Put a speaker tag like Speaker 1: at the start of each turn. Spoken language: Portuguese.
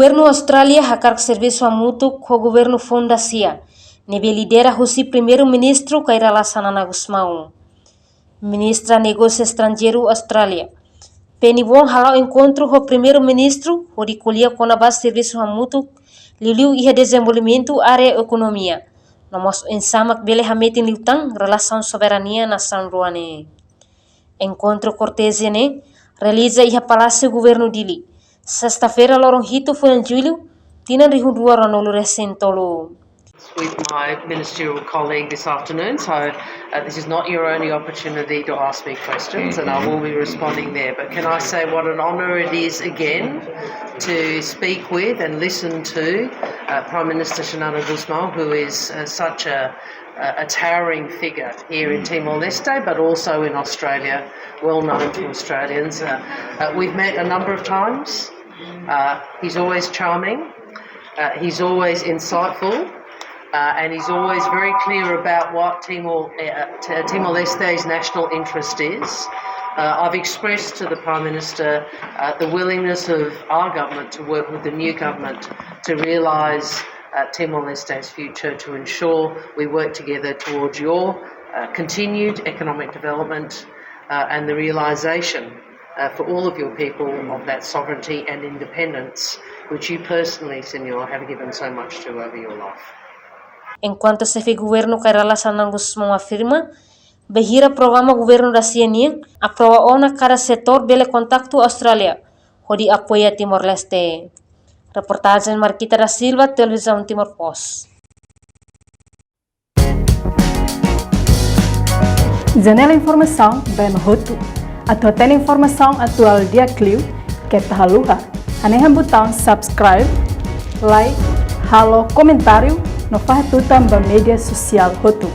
Speaker 1: governo Austrália hakarak serviço a mútuo com o governo Fundacia. Nebe lidera husi primeiro-ministro kaira lasanana gusmau. Ministra Negócio Estrangeiro Austrália. Penny Wong halau encontro com o primeiro-ministro, o de colher com a base serviço a mútuo, Liu Iha Desenvolvimento área Ekonomia. Nomos ensamak bele hametin liutang relação soberania nação ruane. Encontro cortese ne realiza Iha Palácio Governo Dili. Sexta-feira lorong hito foi em julho, tinan rihundua ranolo recentolo.
Speaker 2: With my ministerial colleague this afternoon, so this is not your only opportunity to ask me questions, and I will be responding there. But can I say what an honour it is again to speak with and listen to Prime Minister Xanana Gusmão, who is such a towering figure here in Timor-Leste, but also in Australia, well known to Australians. We've met a number of times. He's always charming. He's always insightful. And he's always very clear about what Timor-Leste's national interest is. I've expressed to the Prime Minister the willingness of our government to work with the new government to realise Timor-Leste's future, to ensure we work together towards your continued economic development and the realisation for all of your people of that sovereignty and independence, which you personally, Senor, have given so much to over your life.
Speaker 1: Enquanto chefe governo kaira lasanana Gusmão afirma, behira programa governo da CNI aprova ona cada setor bele contacto Austrália, hodi apoia Timor-Leste. Reportagem Marquita da Silva, Televisão Timor Post.
Speaker 3: Janela Informação, bem roto. Atau tem informação atual dia Clio, que tá haluha. Anehan botão subscribe, like, halo, comentário, no faz tudo também mídia social roto.